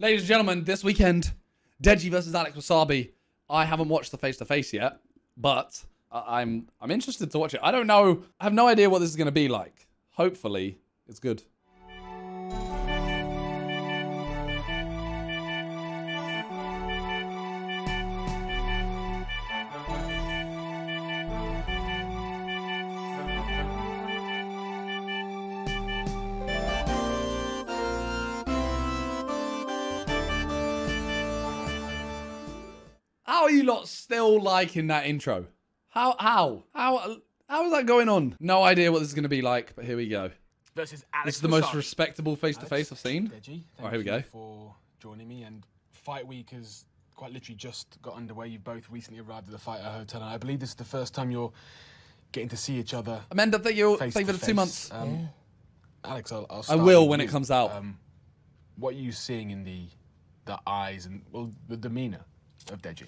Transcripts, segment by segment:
Ladies and gentlemen, this weekend, Deji versus Alex Wassabi. I haven't watched the face-to-face yet, but I'm interested to watch it. I don't know. I have no idea what this is going to be like. Hopefully, it's good. How are you lot still liking that intro? How is that going on? No idea what this is going to be like, but here we go. Versus Alex. This is the most respectable face-to-face I've seen. Deji, All right, here we go. Thank you for joining me. And fight week has quite literally just got underway. You both recently arrived at the Fighter Hotel, and I believe this is the first time you're getting to see each other. Amanda, thank you for the 2 months. Alex, I'll I start will with when you. it comes out. What are you seeing in the eyes and the demeanor of Deji?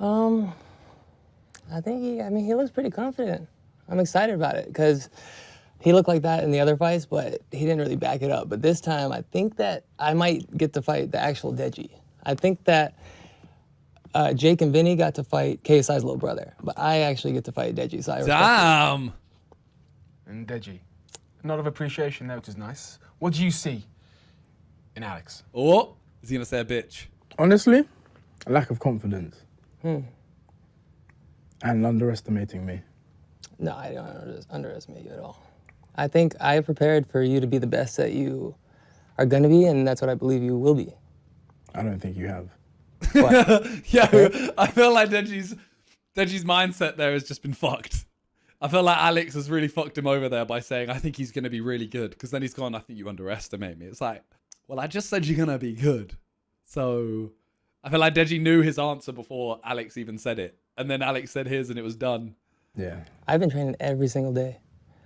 I think he looks pretty confident. I'm excited about it because he looked like that in the other fights, but he didn't really back it up. But this time, I think that I might get to fight the actual Deji. I think that Jake and Vinny got to fight KSI's little brother, but I actually get to fight Deji. So I respect Damn. And Deji, a nod of appreciation there, which is nice. What do you see in Alex? Oh, is he going to say a bitch? Honestly, a lack of confidence. And underestimating me. No, I don't underestimate you at all. I think I prepared for you to be the best that you are going to be, and that's what I believe you will be. I don't think you have. Yeah, I feel like Deji's mindset there has just been fucked. I feel like Alex has really fucked him over there by saying, I think he's going to be really good. Because then he's gone, I think you underestimate me. It's like, well, I just said you're going to be good. So I feel like Deji knew his answer before Alex even said it. And then Alex said his and it was done. Yeah. I've been training every single day.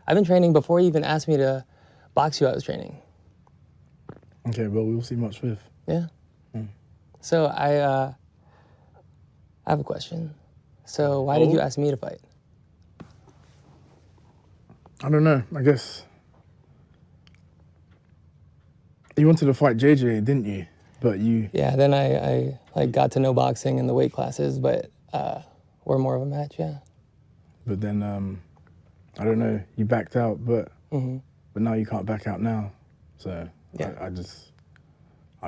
I've been training before you even asked me to box you. I was training. Okay, well, we'll see much with. Yeah. So I have a question. So why did you ask me to fight? I don't know, I guess. You wanted to fight JJ, didn't you? But you... Yeah, then I like got to know boxing and the weight classes, but we're more of a match, yeah. But then, I don't know, you backed out, but now you can't back out now. So Yeah. I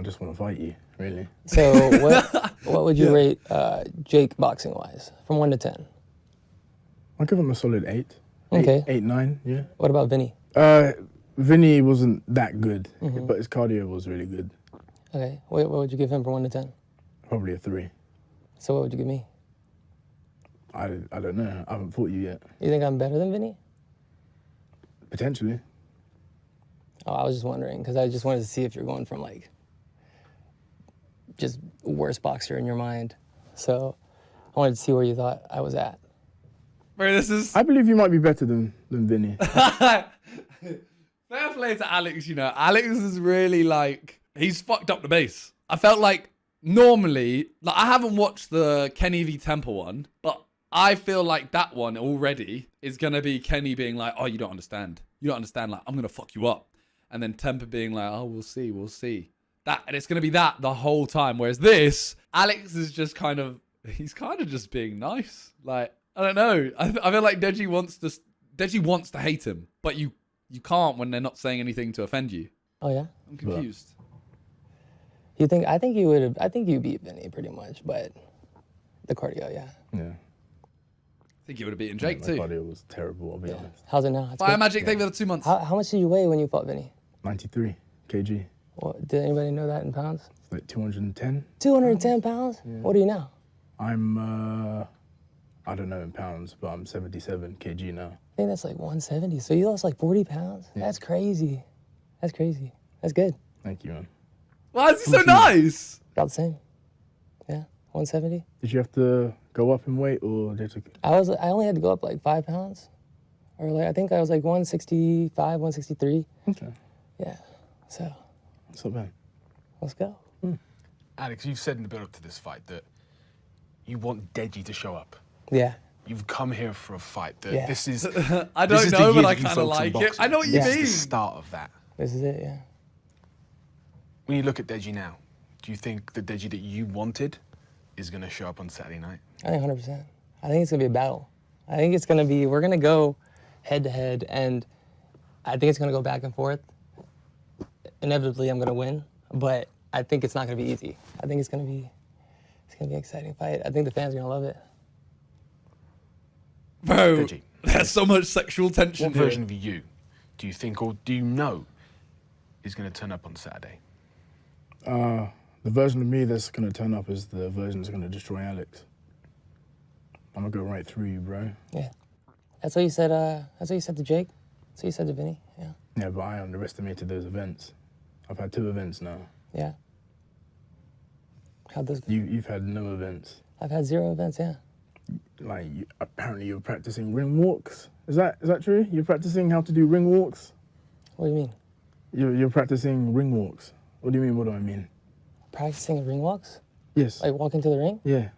just want to fight you, really. So what would you rate Jake boxing-wise, from 1 to 10? I'll give him a solid 8. Okay. 8, 9, yeah. What about Vinny? Vinny wasn't that good, but his cardio was really good. Okay, what would you give him from 1 to 10? Probably a 3. So what would you give me? I don't know. I haven't fought you yet. You think I'm better than Vinny? Potentially. Oh, I was just wondering, because I just wanted to see if you're going from like just worst boxer in your mind. So I wanted to see where you thought I was at. Bro, this is... I believe you might be better than Vinny. Fair play to Alex, you know. Alex is really like... He's fucked up the base. I felt like normally... Like, I haven't watched the Kenny v Temple one, but I feel like that one already is going to be Kenny being like, oh, you don't understand. You don't understand. Like, I'm going to fuck you up. And then Temper being like, oh, we'll see. We'll see. And it's going to be that the whole time. Whereas this, Alex is just kind of... He's kind of just being nice. Like, I don't know. I feel like Deji wants to hate him, but you can't when they're not saying anything to offend you. Oh yeah? I'm confused. I think you beat Vinny pretty much, but the cardio, yeah. Yeah. I think you would have beaten Jake My too. cardio was terrible, I'll be honest. How's it now? It's Fire good? Magic, thank you for the 2 months. How much did you weigh when you fought Vinny? 93 kg. Did anybody know that in pounds? It's like 210. 210 pounds? Yeah. What are you now? I'm, I don't know in pounds, but I'm 77 kg now. I think that's like 170. So you lost like 40 pounds? Yeah. That's crazy. That's crazy. That's good. Thank you, man. Why is he so nice? About the same. Yeah, 170. Did you have to go up in weight or did it? I only had to go up like 5 pounds. Or like, I think I was like 165, 163. Okay. Yeah, so. That's not bad. Let's go. Alex, you've said in the build-up to this fight that you want Deji to show up. Yeah. You've come here for a fight. Yeah. This is. I this don't is the know, year but I that you kind of focus on like it. boxing. I know what you This mean. is the start of that. This is it, yeah. When you look at Deji now, Do you think the Deji that you wanted is going to show up on Saturday night? I think 100%. I think it's gonna be a battle. I think it's gonna be, we're gonna go head to head, and I think it's gonna go back and forth. Inevitably, I'm gonna win, but I think it's not gonna be easy. I think it's gonna be an exciting fight. I think the fans are gonna love it. Bro, Deji, there's so much sexual tension what here. version of you do you think, or do you know, is going to turn up on Saturday? The version of me that's gonna turn up is the version that's gonna destroy Alex. I'm gonna go right through you, bro. Yeah. That's what you said, that's what you said to Jake. That's what you said to Vinny, yeah. Yeah, but I underestimated those events. I've had 2 events now. Yeah. How'd those go? You've had no events. I've had 0 events, yeah. Like, apparently you're practicing ring walks. Is that true? You're practicing how to do ring walks? What do you mean? You're practicing ring walks. What do you mean, what do I mean? Practicing ring walks? Yes. Like walking to the ring? Yeah.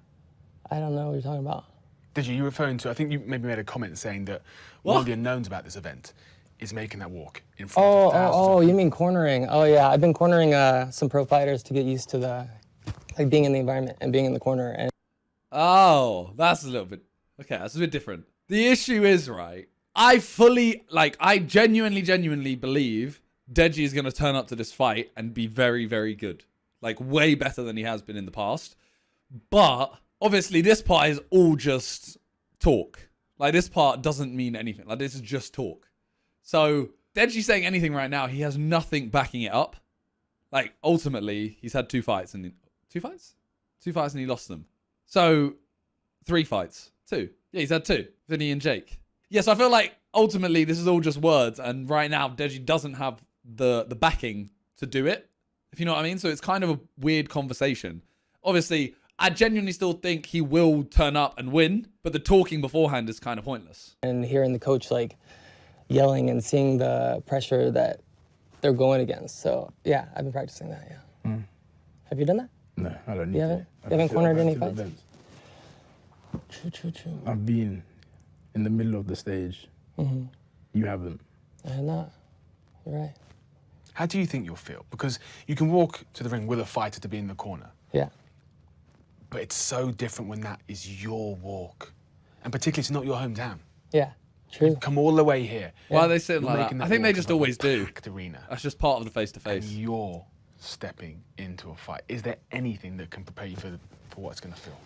I don't know what you're talking about. Deji, you referring to, I think you maybe made a comment saying that one of the unknowns about this event is making that walk in front of thousands of You mean cornering. Oh yeah, I've been cornering some pro fighters to get used to the, like being in the environment and being in the corner. And Oh, that's a little bit, okay, that's a bit different. The issue is, right, I genuinely believe Deji is going to turn up to this fight and be very, very good. Like, way better than he has been in the past. But, obviously, this part is all just talk. Like, this part doesn't mean anything. Like, this is just talk. So, Deji saying anything right now, he has nothing backing it up. Like, ultimately, he's had 2 fights and... 2 fights? 2 fights and he lost them. So, 3 fights. 2. Yeah, he's had 2. Vinny and Jake. Yeah, so I feel like, ultimately, this is all just words. And right now, Deji doesn't have the backing to do it. If you know what I mean? So it's kind of a weird conversation. Obviously, I genuinely still think he will turn up and win, but the talking beforehand is kind of pointless. and hearing the coach like yelling and seeing the pressure that they're going against. So yeah, I've been practicing that, yeah. Have you done that? No, I don't need You to. haven't? You haven't cornered any fights? Events. True. I've been in the middle of the stage. You haven't. I have not. You're right. How do you think you'll feel? Because you can walk to the ring with a fighter to be in the corner, Yeah. but it's so different when that is your walk. And particularly, it's not your hometown. Yeah. True. Come all the way here. Why are they sitting You're like making that? I think they walk just in front of always a do. packed arena. That's just part of the And face-to-face. you're stepping into a fight. Is there anything that can prepare you for what it's going to feel?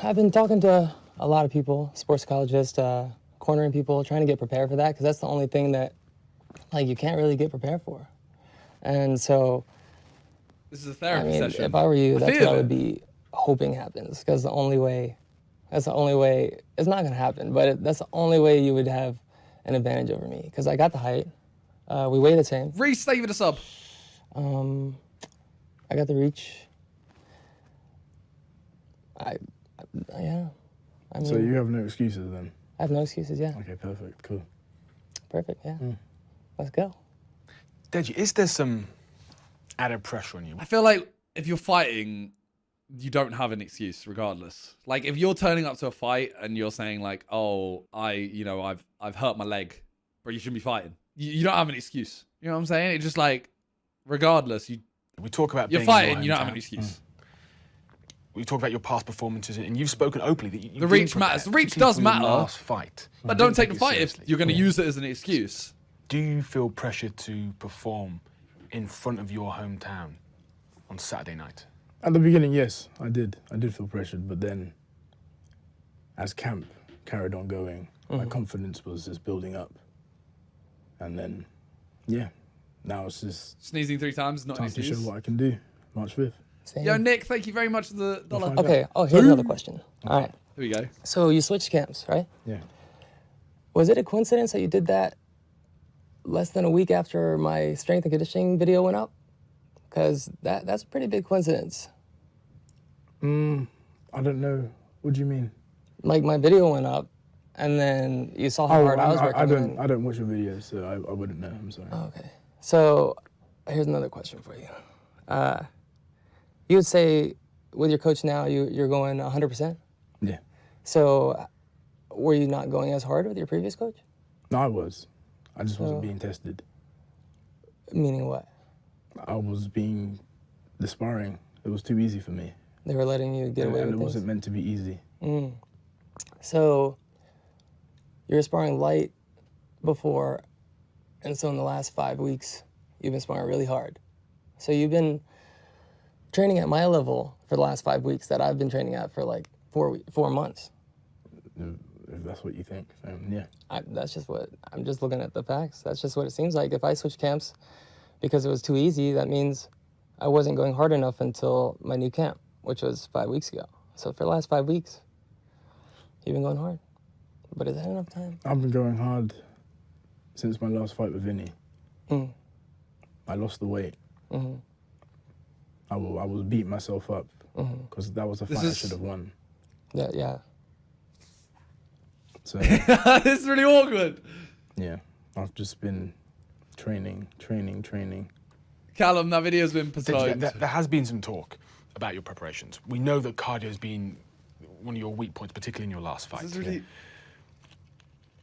I've been talking to a lot of people, sports psychologists, cornering people, trying to get prepared for that, because that's the only thing that, like, you can't really get prepared for. And so, This is a I therapy mean, session. if I were you, that's feel what I it. would be hoping happens, because that's the only way, it's not gonna happen, but that's the only way you would have an advantage over me, because I got the height, we weigh the same, Reese, thank you for the sub. I got the reach. Yeah, I mean, So you have no excuses then? I have no excuses, yeah. Okay, perfect, cool. Perfect, yeah. Let's go. Deji, is there some added pressure on you? I feel like if you're fighting, you don't have an excuse regardless. Like if you're turning up to a fight and you're saying like, oh, I've hurt my leg, but you shouldn't be fighting. You don't have an excuse. You know what I'm saying? It's just like, regardless, We talk about you're being in fighting, your you don't have an hometown. excuse. We talk about your past performances, and you've spoken openly that you The didn't reach prepare, matters. The reach particularly does from your matter. Last fight, But You don't didn't take the it fight if seriously. you're going to use it as an excuse. Do you feel pressure to perform in front of your hometown on Saturday night? At the beginning, yes, I did. I did feel pressured, but then as camp carried on going, my confidence was just building up. And then, yeah, now it's just Sneezing 3 times is not an time to show excuse. what I can do. March 5th. Same. Yo, Nick, thank you very much for the dollar. find Okay, here's another question. All right, Here we go. so you switched camps, right? Yeah. Was it a coincidence that you did that less than a week after my strength and conditioning video went up? Because that's a pretty big coincidence. I don't know. What do you mean? Like my video went up, and then you saw how hard I was working. I don't watch your videos, so I wouldn't know. I'm sorry. Okay. So here's another question for you. You would say with your coach now, you're going 100%? Yeah. So were you not going as hard with your previous coach? No, I was. I just wasn't being tested. Meaning what? I was being the sparring, it was too easy for me. They were letting you get away And with it things? wasn't meant to be easy. So you're sparring light before, and so in the last 5 weeks, you've been sparring really hard. So you've been training at my level for the last 5 weeks that I've been training at for like 4 months. If that's what you think, yeah. That's just what, I'm just looking at the facts. That's just what it seems like. If I switch camps because it was too easy, that means I wasn't going hard enough until my new camp, which was 5 weeks ago. So for the last 5 weeks, you've been going hard. But is that enough time? I've been going hard since my last fight with Vinny. I lost the weight. I was beating myself up because that was a fight I should have won. Yeah. This So is really awkward. yeah, I've just been training. Callum, that video's been Deji, postponed. there has been some talk about your preparations. We know that cardio has been one of your weak points, particularly in your last fight. This is really...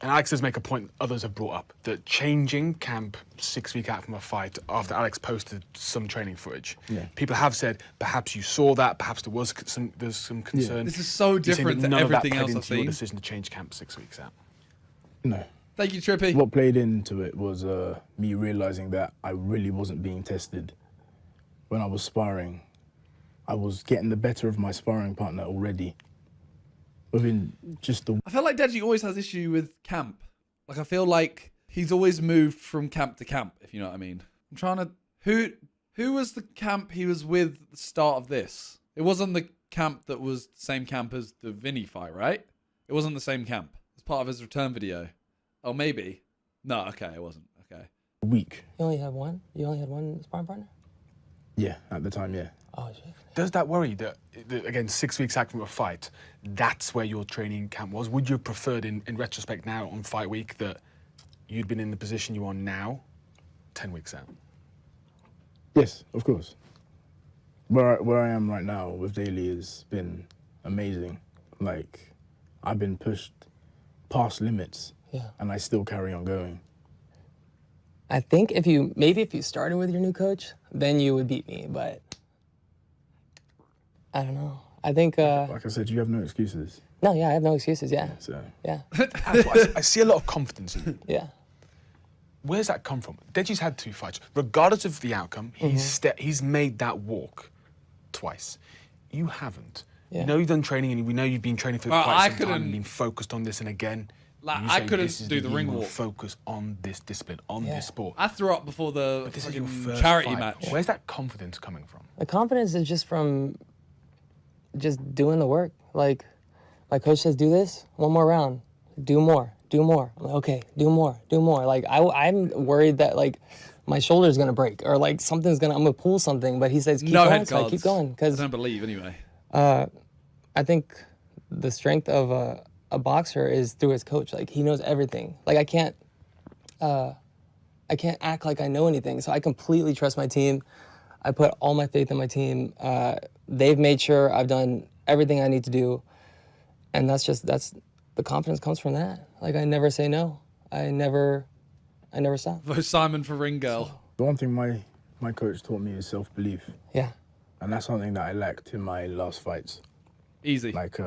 And Alex does make a point others have brought up, that changing camp 6 weeks out from a fight after Alex posted some training footage. Yeah. People have said perhaps you saw that, perhaps there's some concern. This is so You're saying different that to none of that everything played else I've into your seen. decision to change camp 6 weeks out. No. Thank you, Trippy. What played into it was me realizing that I really wasn't being tested. When I was sparring, I was getting the better of my sparring partner already. Within just the... I feel like Deji always has issue with camp. Like, I feel like he's always moved from camp to camp, if you know what I mean. I'm trying to... Who was the camp he was with at the start of this? It wasn't the camp that was the same camp as the Vinny fight, right? It wasn't the same camp. It's part of his return video. Oh, maybe. No, okay, it wasn't. Okay. week. You only have one? You only had one sparring partner? Yeah, at the time, yeah. Oh, shit. Does that worry you that, again, 6 weeks out from a fight, that's where your training camp was? Would you have preferred, in retrospect now, on fight week, that you'd been in the position you are now, 10 weeks out? Yes, of course. Where I am right now with Daly has been amazing. Like, I've been pushed past limits, Yeah. and I still carry on going. I think if you started with your new coach, then you would beat me, but I don't know. I think, Like I said, you have no excuses. no, yeah, I have no excuses, yeah. So Yeah, That's what I see a lot of confidence in you. yeah. Where's that come from? Deji's had 2 fights. Regardless of the outcome, he's made that walk twice. You haven't. Yeah. You know you've done training, and we know you've been training for Well, quite I some time couldn't- and been focused on this, and again, Like, you I say couldn't this is do the you ring will walk. focus on this discipline, on Yeah. this sport. I threw up before the But this is your fucking first charity fight. match. Where's that confidence coming from? The confidence is just from just doing the work. Like, my coach says, do this, one more round, do more, do more. I'm like, okay, do more, do more. Like, I'm worried that, like, my shoulder's gonna break or, like, I'm gonna pull something, but he says, keep No going, head so I guards. keep going. I Because don't believe anyway. I think the strength of a boxer is through his coach. Like, he knows everything. Like, I can't act like I know anything. So I completely trust my team. I put all my faith in my team. They've made sure I've done everything I need to do. And that's the confidence comes from that. Like, I never say no. I never stop. Vote Simon for ring girl. the one thing my coach taught me is self-belief. Yeah. And that's something that I lacked in my last fights. Easy. Like,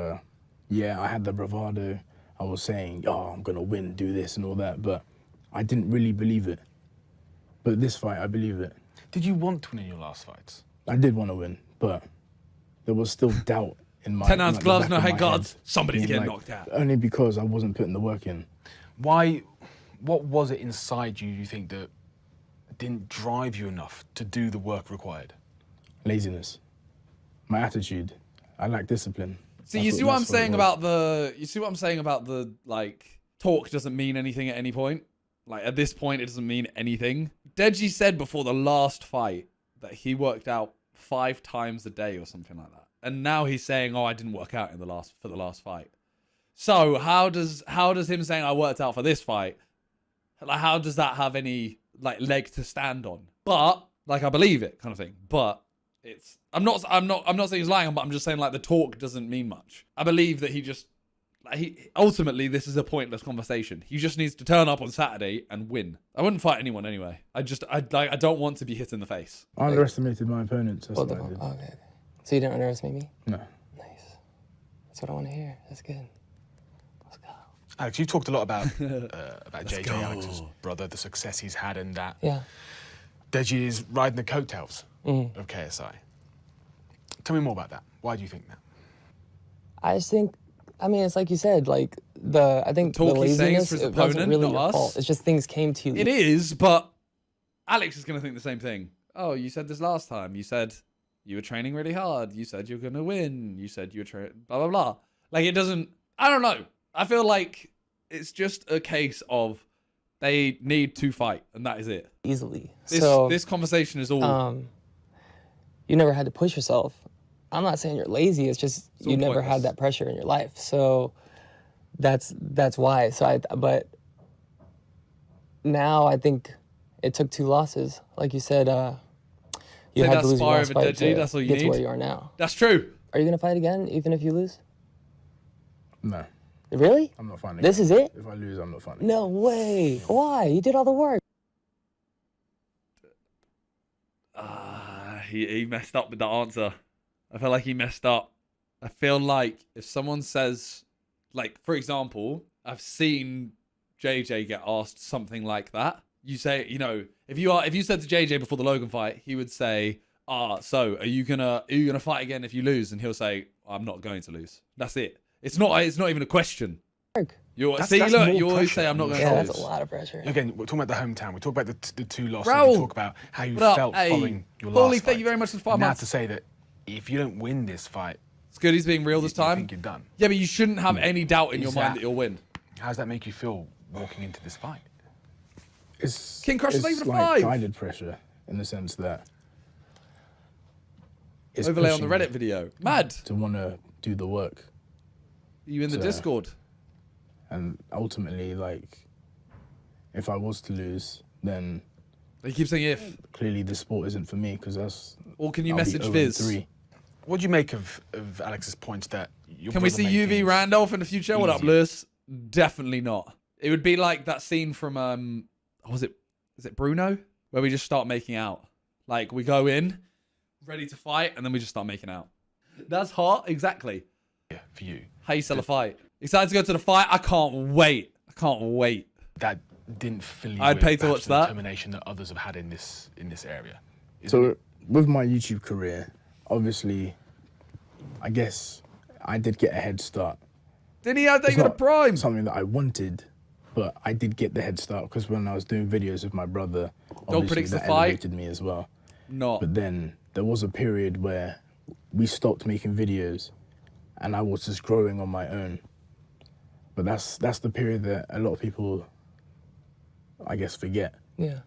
yeah, I had the bravado. I was saying, oh, I'm going to win, do this and all that. But I didn't really believe it. But this fight, I believe it. Did you want to win in your last fights? I did want to win, but there was still doubt in my 10 ounce the gloves, back no of my head guards. head, Somebody's being getting like, knocked out. Only because I wasn't putting the work in. Why? What was it inside you think that didn't drive you enough to do the work required? Laziness. My attitude. I lack discipline. See, That's you see what I'm that's it saying was. about the like talk doesn't mean anything at any point. Like at this point, it doesn't mean anything. Deji said before the last fight that he worked out 5 times a day or something like that, and now he's saying, "Oh, I didn't work out for the last fight." So how does him saying I worked out for this fight, like how does that have any like leg to stand on? But like I believe it, kind of thing. But I'm not saying he's lying, but I'm just saying like the talk doesn't mean much. I believe that he just Like ultimately, this is a pointless conversation. He just needs to turn up on Saturday and win. I wouldn't fight anyone anyway. I don't want to be hit in the face. I underestimated my opponents. That's what I did. Okay. So you didn't underestimate me? No. Nice. That's what I want to hear. That's good. Let's go. Alex, you talked a lot about JJ, Alex's brother, the success he's had, and that Yeah. Deji is riding the coattails of KSI. Tell me more about that. Why do you think that? I just think, I mean, it's like you said, like I think the Talk he's saying is laziness, for his it wasn't opponent, really not your us. fault. It's just things came to you. It is, but Alex is going to think the same thing. Oh, you said this last time. You said you were training really hard. You said you were going to win. You said you were training, blah, blah, blah. Like, it doesn't, I don't know. I feel like it's just a case of they need to fight, and that is it. Easily. This conversation is all... You never had to push yourself. I'm not saying you're lazy. It's just all you never pointless. had that pressure in your life. So that's why. But now I think it took 2 losses. Like you said, you Say had that to lose your spar last over fight Deji, to that's all you get to need? where you are now. That's true. Are you gonna fight again, even if you lose? No. Really? I'm not fighting. This is it? If I lose, I'm not fighting. No way. Why? You did all the work. He messed up with the answer. I feel like he messed up. I feel like if someone says, like, for example, I've seen JJ get asked something like that. You say, you know, if you said to JJ before the Logan fight, he would say, so are you gonna fight again if you lose? And he'll say, I'm not going to lose. That's it. It's not even a question. You That's always more say I'm not going Yeah, to that's lose. a lot of pressure. Again, we're talking about the hometown. We talk about the 2 losses. Raul, We talk about how you what up? felt Hey, following your Paulie, last thank fight. you very much for the 5 Now months. to say that if you don't win this fight, It's good he's being real this you time. think you're done. Yeah, but you shouldn't have any doubt in Is your mind that- that you'll win. How does that make you feel walking into this fight? It's King Crush is it's not even a like 5. guided pressure in the sense that it's Overlay on the pushing Reddit video. Mad. to want to do the work, You in the So- Discord? and ultimately, like, if I was to lose, then They keep saying if. clearly this sport isn't for me because that's. Or can you I'll be message 0-3. Viz? What do you make of Alex's points that your Can we brother see made UV things Randolph in the future? What up, easier? Lewis? Definitely not. It would be like that scene from is it Bruno? Where we just start making out. Like we go in, ready to fight, and then we just start making out. That's hot, exactly. for you? How you sell a fight. Excited to go to the fight? I can't wait. I can't wait. That didn't fill you I'd with pay to perhaps watch the that. determination that others have had in this area. So with my YouTube career, obviously, I guess I did get a head start. Didn't he have It's David a not prime? something that I wanted, but I did get the head start because when I was doing videos with my brother, obviously predicts the that fight. elevated me as well. Not. But then there was a period where we stopped making videos and I was just growing on my own. But that's the period that a lot of people, I guess, forget. Yeah.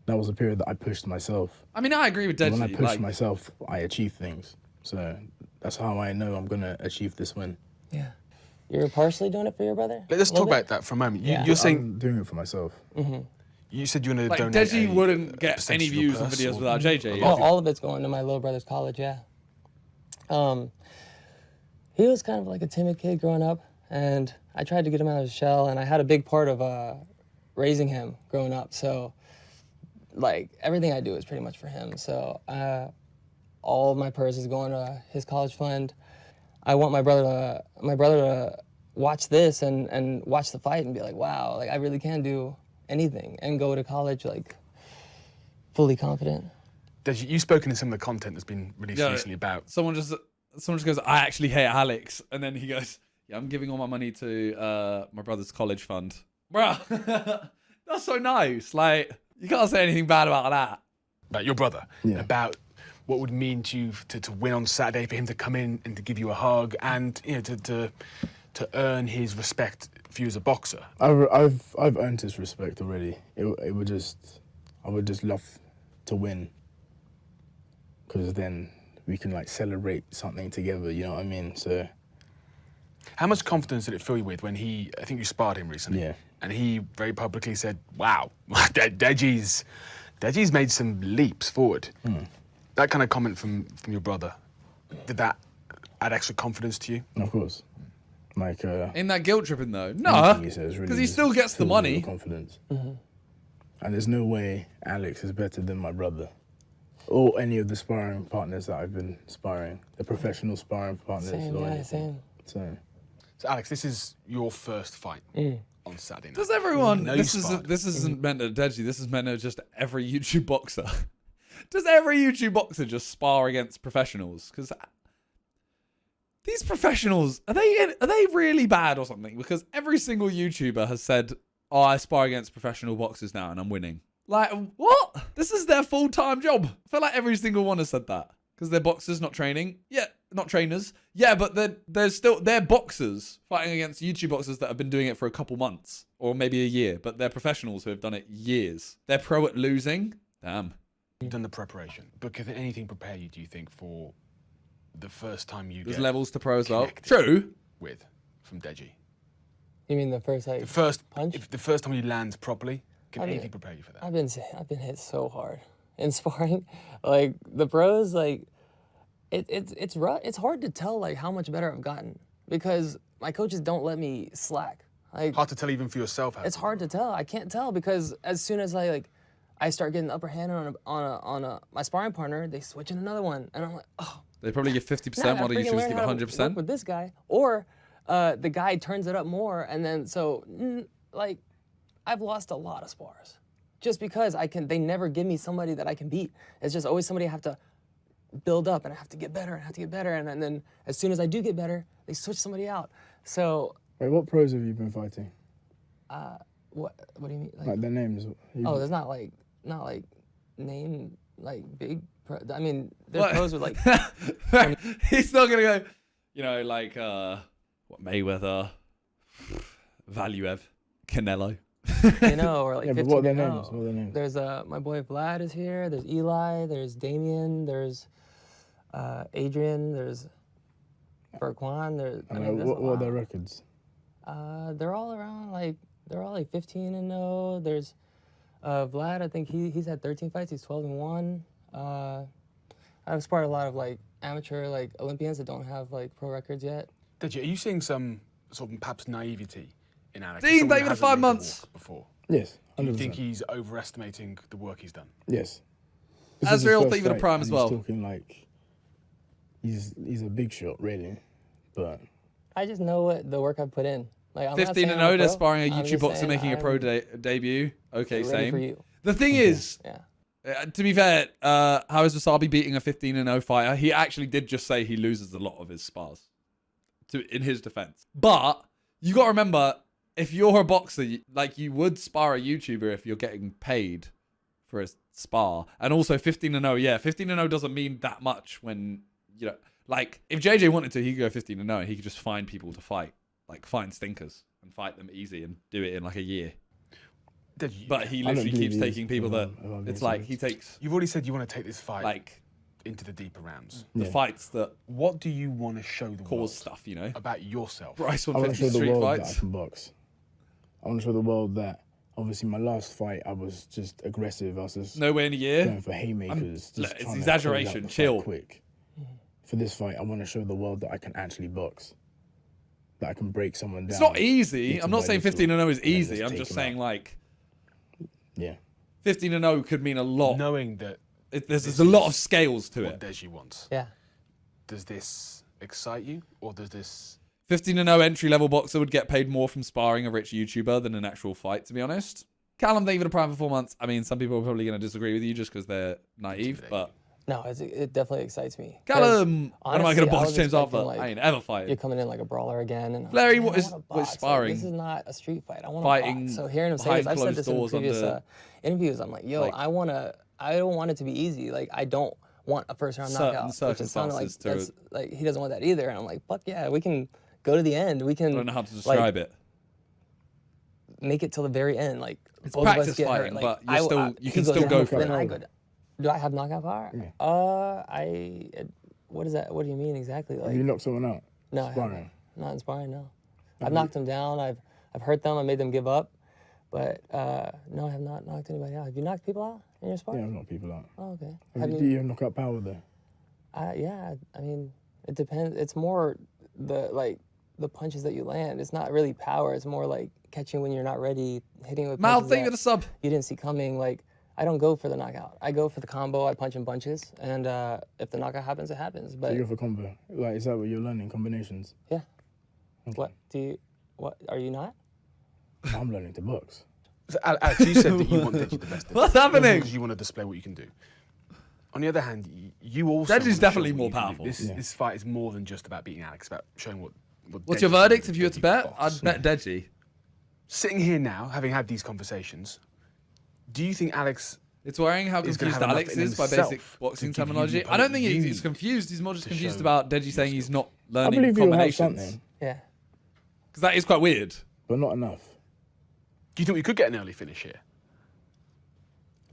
That was a period that I pushed myself. I mean, I agree with And when I Deji. push Like, myself, I achieve things. So that's how I know I'm going to achieve this win. Yeah. You're partially doing it for your brother? Let's A talk little about that for a moment. Yeah. You're saying I'm doing it for myself. you said you want to like donate. Deji a wouldn't get percentage any of your views on purse videos or- without JJ. Well, all of it's going to my little brother's college, yeah. He was kind of like a timid kid growing up, and I tried to get him out of his shell, and I had a big part of raising him growing up. So, like, everything I do is pretty much for him. So, all of my purse is going to his college fund. I want my brother to watch this and watch the fight and be like, wow, like I really can do anything and go to college like fully confident. Deji, you've spoken in some of the content that's been released Yeah. recently about. Someone just goes, I actually hate Alex. And then he goes, yeah, I'm giving all my money to my brother's college fund. Bruh, that's so nice. Like, you can't say anything bad about that. About your brother, Yeah. about what would mean to you to win on Saturday, for him to come in and to give you a hug, and you know to earn his respect for you as a boxer. I've earned his respect already. I would just love to win, because then we can like celebrate something together. You know what I mean? So How much confidence did it fill you with when I think you sparred him recently, Yeah. and he very publicly said, "Wow, Deji's made some leaps forward." That kind of comment from your brother, did that add extra confidence to you? of course, Like, In that guilt tripping though? No, anything he says really because he just still gets the fills me money. with confidence. And there's no way Alex is better than my brother. Or any of the sparring partners that I've been sparring. The professional sparring partners. Same, or yeah, anything. same. So Alex, this is your first fight on Saturday night. Does everyone? No, you This sparred. isn't meant to Deji. This is meant to just every YouTube boxer. Does every YouTube boxer just spar against professionals? Because these professionals are they really bad or something? Because every single YouTuber has said, "Oh, I spar against professional boxers now, and I'm winning." Like what? This is their full-time job. I feel like every single one has said that because they're boxers, not training. Yeah, not trainers. Yeah, but they're boxers fighting against YouTube boxers that have been doing it for a couple months or maybe a year. But they're professionals who have done it years. They're pro at losing. Damn. You've done the preparation, but can anything prepare you, do you think, for the first time you There's get levels to pro as well. connected True. with from Deji? You mean the first like The first punch? if the first time you land properly, can I mean, anything prepare you for that? I've been hit so hard in sparring. Like the pros, like it's rough. It's hard to tell like how much better I've gotten because my coaches don't let me slack. Like Hard to tell even for yourself. How it's hard to tell. I can't tell because as soon as I start getting the upper hand on my sparring partner, they switch in another one, and I'm like, oh. They probably give 50% Now I while the freaking YouTubers learn give how to 100%. work with this guy, or the guy turns it up more, and then like I've lost a lot of spars just because they never give me somebody that I can beat. It's just always somebody I have to build up, and I have to get better, and then as soon as I do get better, they switch somebody out. So Wait, what pros have you been fighting? what do you mean? Like their names? Oh, there's not like name like big. I mean, there's What? pros with like He's not gonna go, you know, like what Mayweather, Valuev, Canelo. or like Yeah, but 15 what are their and names? 0. What are their names? There's my boy Vlad is here. There's Eli. There's Damien. There's Adrian. There's Berkwan. There's I mean, there's a What are their lot. records? They're all around like 15 and 0. There's Vlad. I think he's had 13 fights. He's 12 and 1. I've sparred a lot of like amateur like Olympians that don't have like pro records yet. Deji, are you seeing some sort of perhaps naivety in Alex? Dean, Someone David, who hasn't 5 made the months. walk before. Yes, Do you 100%. think he's overestimating the work he's done? Yes. As is his real first David fight, Prime and as well. He's talking like he's a big shot, really. But I just know what the work I've put in. Like I'm not 15 saying and I'm 0, they're pro. sparring a I'm YouTube just boxer saying making a pro I'm debut. Okay, ready for same. you. The thing is, Yeah. to be fair, how is Wassabi beating a 15 and 0 fighter? He actually did just say he loses a lot of his spars, in his defense. But you got to remember, if you're a boxer, like you would spar a YouTuber if you're getting paid for a spar. And also 15 and 0, yeah, 15 and 0 doesn't mean that much when, you know, like if JJ wanted to, he could go 15 and 0 and he could just find people to fight, like find stinkers and fight them easy and do it in like a year. Deji, But he I don't literally believe keeps he is, taking people that, if I'm being it's like serious. he takes you've already said you want to take this fight like into the deeper rounds. the Yeah. fights that What do you want to show the world cause stuff, you know? about yourself? Bryce I want to 150 show the street world that I fights. can box. I want to show the world that obviously my last fight I was just aggressive. I was just Nowhere in a year. going for haymakers. look, Just it's trying to exaggeration, close out the fight chill. quick. For this fight, I want to show the world that I can actually box. That I can break someone down. It's not easy. little I'm not by saying little, 15 and 0 is and then easy. just I'm take just him saying out. like Yeah. 15 and 0 could mean a lot. Knowing that There's a lot of scales to what it. Deji wants, Yeah. does this excite you, or does this? 15 and 0 entry level boxer would get paid more from sparring a rich YouTuber than an actual fight, to be honest. Callum, thank you for the prime for 4 months. I mean, some people are probably going to disagree with you just because they're naive, but No, it definitely excites me. 'Cause Callum, when am I going honestly, to box was James Arthur? expecting, like, I ain't ever You're fighting. coming in like a brawler again, and I'm Larry, like, what man, I is- wanna what is box. sparring? Like, this is not a street fight. I want to Fighting box. So hearing him say behind this, I've said closed this in doors previous under- interviews. I'm like, yo, like- I don't want it to be easy. Like I don't want a first round Certain knockout. Which it sounded like circumstances to- that's like he doesn't want that either. And I'm like, fuck yeah, we can go to the end. We can I don't know how to describe it. make it till the very end. Like It's both of us practice get hurt. fighting, Like, but you're still- you he can goes still down, go for then it. I go down. Do I have knockout power? Yeah. What is that? What do you mean exactly? Like Have you knocked someone out? no, I Sparring. haven't. Not in sparring. No, I've knocked them down. I've hurt them. I made them give up. But no, I have not knocked anybody out. Have you knocked people out in your Yeah, sparring? I've knocked people out. Oh, okay. Do you have knockout power there? Yeah, I mean, it depends. It's more the the punches that you land. It's not really power. It's more like catching when you're not ready, hitting with Mal, punches thank you for that the sub. you didn't see coming. Like, I don't go for the knockout. I go for the combo. I punch in bunches, and if the knockout happens, it happens. But So you go for combo. Like, is that what you're learning? Combinations? yeah. What are you not? I'm learning to box. So, Alex, you said that you want Deji the best. What's happening? Because you want to display what you can do. On the other hand, you also. Deji's wanna show definitely what more you can do. powerful. This fight is more than just about beating Alex. It's about showing what What's Deji your can do verdict with if you were to Deji bet? box. I'd bet Deji. Sitting here now, having had these conversations, do you think Alex It's worrying how is gonna confused have enough Alex in is by himself basic to boxing give you the terminology. I don't think opponent he's you confused. He's more just to confused show about Deji your saying he's not I learning believe he'll have combinations. something, Yeah. Because that is quite weird. but not enough. Do you think we could get an early finish here?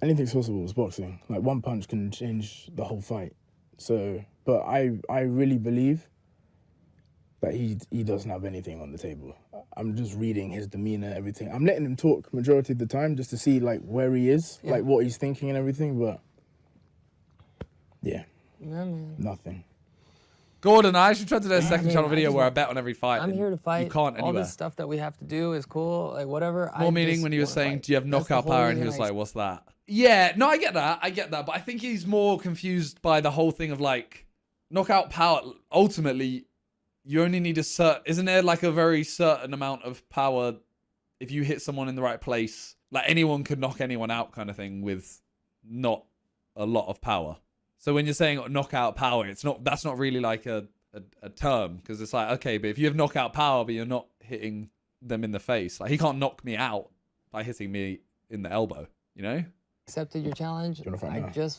Anything's possible with boxing. Like, one punch can change the whole fight. So, but I really believe that he doesn't have anything on the table. I'm just reading his demeanor, everything. I'm letting him talk majority of the time just to see like where he is, like what he's thinking and everything. But yeah, nothing. Gordon, I actually tried to do a second mean, channel I video just where I want- bet on every fight. I'm and here to fight. You can't All anywhere. this stuff that we have to do is cool. Like whatever. More I meaning just when he was wanna saying, fight. do you have That's the knockout whole power? And he reason was I- like, what's that? Yeah, no, I get that. But I think he's more confused by the whole thing of like, knockout power, ultimately, you only need isn't there like a very certain amount of power if you hit someone in the right place? Like anyone could knock anyone out kind of thing with not a lot of power. So when you're saying knockout power, that's not really like a term, because it's like, okay, but if you have knockout power, but you're not hitting them in the face, like he can't knock me out by hitting me in the elbow, you know? Accepted your challenge. wanna fight now?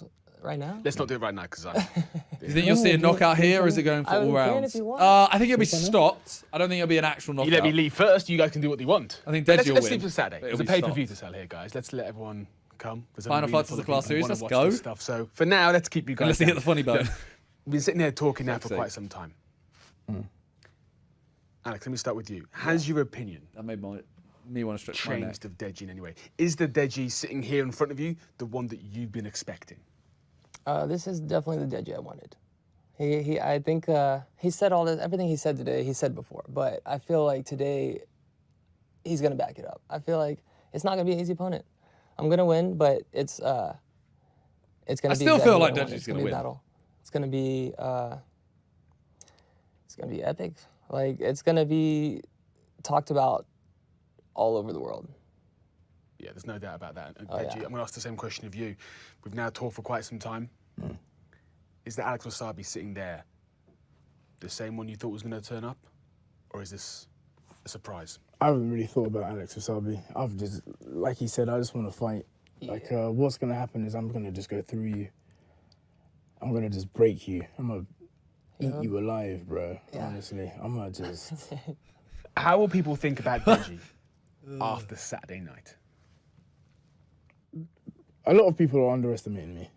Right now. Let's not do it right now because I'm. Do you think you'll see a knockout here, or is it going for I all would fan rounds? if you want. I think it'll be stopped. I don't think it'll be an actual knockout. You let me leave first. You guys can do what you want. I think But Deji will let's win, leave for Saturday. but There's a it'll be pay-per-view stopped. to sell here, guys. Let's let everyone come. There's Final only Fights full of the of Class people who Series, wanna let's watch go. this Stuff. So for now, let's keep you guys. Unless they hit the down. funny bone. We've been sitting here talking now for Fuck's quite sake. some time. Alex, let me start with you. Has your opinion That made me want to stretch my neck. changed of Deji in any way? Is the Deji sitting here in front of you the one that you've been expecting? This is definitely the Deji I wanted. I think he said everything he said today, he said before, but I feel like today he's gonna back it up. I feel like it's not gonna be an easy opponent. I'm gonna win, but it's gonna be. still exactly feel what like I want. Deji's It's gonna be a win. battle. It's gonna be epic. Like it's gonna be talked about all over the world. Yeah, there's no doubt about that. And Oh, Deji, yeah. I'm going to ask the same question of you. We've now talked for quite some time. Is the Alex Wassabi sitting there the same one you thought was going to turn up? Or is this a surprise? I haven't really thought about Alex Wassabi. I've just, like he said, I just want to fight. Like, what's gonna happen is I'm gonna just go through you. I'm gonna just break you. I'm gonna eat you alive, bro. Yeah. Honestly, I'm gonna just. How will people think about Deji after Saturday night? A lot of people are underestimating me,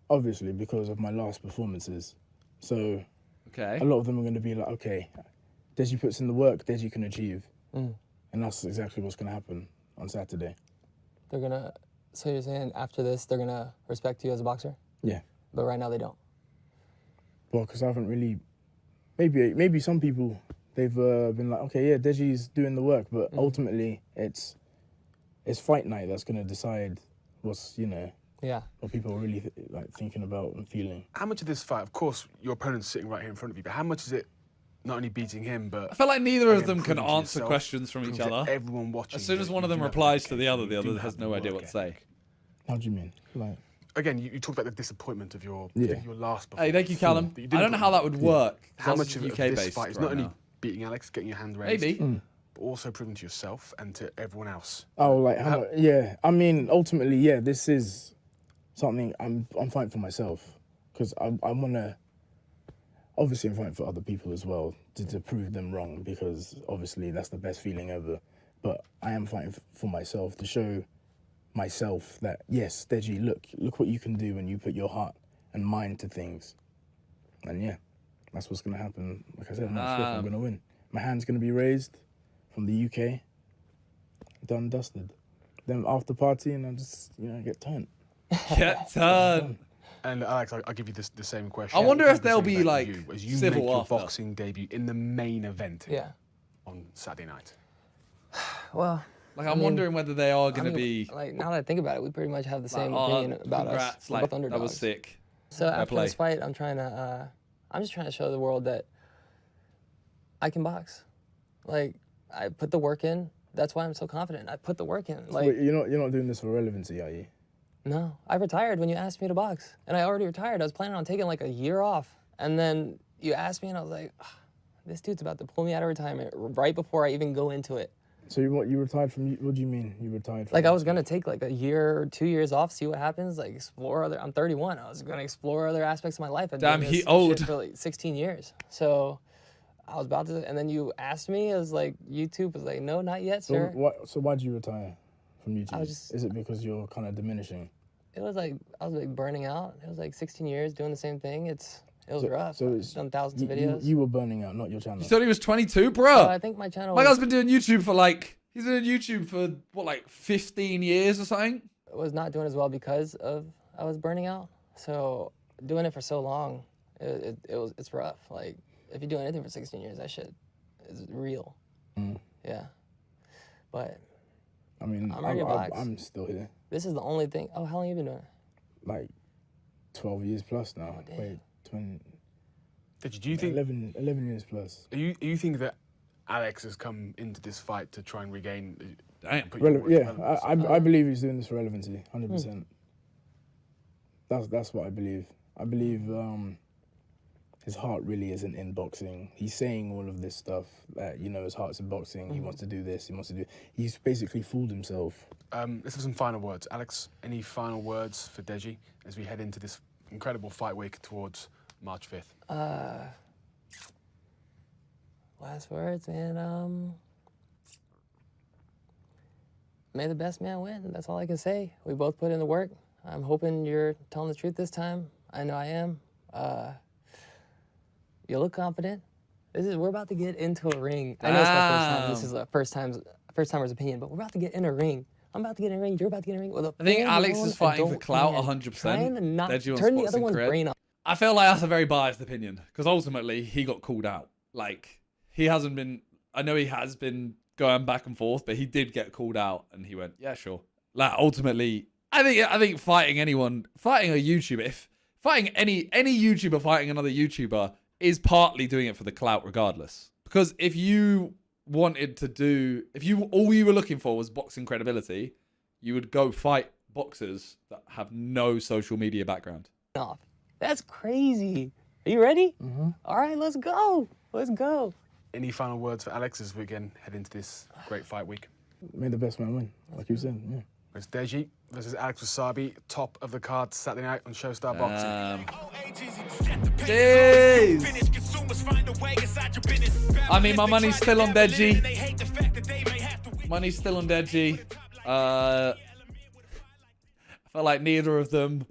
obviously, because of my last performances. So Okay. a lot of them are going to be like, okay, Deji puts in the work, Deji can achieve. And that's exactly what's going to happen on Saturday. So you're saying after this they're gonna respect you as a boxer, Yeah. but right now they don't. Well, because I haven't really, maybe some people, they've been like, okay, yeah, Deji's doing the work, but ultimately it's fight night that's going to decide what's, Yeah. what people are really thinking about and feeling. How much of this fight, of course, your opponent's sitting right here in front of you, but how much is it not only beating him, but I feel like neither of again, them can proving to answer yourself, questions from each proving to other. everyone watching As soon that as one of you them do have replies work to the ethic, other, you the do other have has the no idea work what to say. ethic. How do you mean? Like, Again, you talked about the disappointment of your Yeah. last Hey, performance. thank you, Callum. that you I didn't don't know put how in. that would work. How That's much of UK this based fight is right not only now. beating Alex, getting your hand raised, Maybe. but also proving to yourself and to everyone else? oh, like how much? Yeah, I mean, ultimately, yeah, this is something I'm fighting for myself because I want to. Obviously, I'm fighting for other people as well to prove them wrong because obviously that's the best feeling ever. But I am fighting for myself to show myself that yes, Deji, look what you can do when you put your heart and mind to things. And yeah, that's what's gonna happen. Like I said, March 5th, I'm gonna win. My hand's gonna be raised from the UK. Done, dusted. Then after party, and I just get turned. Get turned. And Alex, I'll give you the same question. I wonder I'll if do the there'll same be, back to like, you. As you civil make your after. boxing debut in the main event, Yeah. on Saturday night? Well, Like, I'm wondering whether they are going to be. like, now that I think about it, we pretty much have the same like, opinion about congrats, us. We're like, both underdogs. that was sick. So after play. this fight, I'm just trying to show the world that I can box. Like, I put the work in. That's why I'm so confident. I put the work in. Like, Wait, you're not doing this for relevancy, are you? no, I retired when you asked me to box, and I already retired. I was planning on taking like a year off, and then you asked me, and I was like, "Ugh, this dude's about to pull me out of retirement right before I even go into it. So you retired from? What do you mean you retired from? Like, I was gonna take like a year or 2 years off, see what happens, like explore other. I'm 31. I was gonna explore other aspects of my life. I've Damn, done he this old. shit for like 16 years. So I was about to, and then you asked me, I was like, YouTube was like, no, not yet, sir. So why'd you retire from YouTube? I was just- Is it because you're kind of diminishing? It was like I was like burning out. It was like 16 years doing the same thing. It was rough. So I've done thousands of videos. You were burning out, not your channel. You thought he was 22, bro? I think my channel My guy's been doing YouTube for like, he's been doing YouTube for what, like 15 years or something? was not doing as well because of I was burning out. So doing it for so long, it's rough. Like, if you do anything for 16 years, that shit is real. Yeah. But I mean, I'm ready to box. I'm still here. this is the only thing. Oh, how long you been doing it? Like 12 years plus now. damn. Wait, 20, Do you think 11 years plus. you think that Alex has come into this fight to try and regain? Damn. put your Yeah, relevance? I believe he's doing this for relevancy, 100%. That's what I believe. I believe his heart really isn't in boxing. He's saying all of this stuff that, you know, his heart's in boxing. He wants to do this. He wants to do. He's basically fooled himself. Let's have some final words. Alex, any final words for Deji as we head into this incredible fight week towards March 5th? Last words, man. May the best man win. That's all I can say. We both put in the work. I'm hoping you're telling the truth this time. I know I am. You look confident. We're about to get into a ring. I know it's my first time. This is a first timer's opinion, but we're about to get in a ring. I'm about to get in a ring. You're about to get in a ring. With a I think fan Alex on is fighting for adult clout man, 100%. Trying to not Deji wants turn the other boxing one's cred. brain off. I feel like that's a very biased opinion because ultimately he got called out. Like, he hasn't been, I know he has been going back and forth, but he did get called out and he went, yeah, sure. Like, ultimately, I think fighting a YouTuber, if fighting any YouTuber fighting another YouTuber is partly doing it for the clout regardless. Because if you wanted to do, all you were looking for was boxing credibility, you would go fight boxers that have no social media background. Off. That's crazy. Are you ready? All right, let's go. Let's go. Any final words for Alex as we again head into this great fight week? May the best man win, like you said. Yeah. It's Deji versus Alex Wassabi, top of the card Saturday night on Showstar Boxing. Jeez. I mean, my money's still on Deji. Money's still on Deji. I felt like neither of them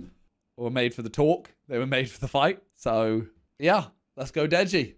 were made for the talk. They were made for the fight. So, yeah, let's go Deji.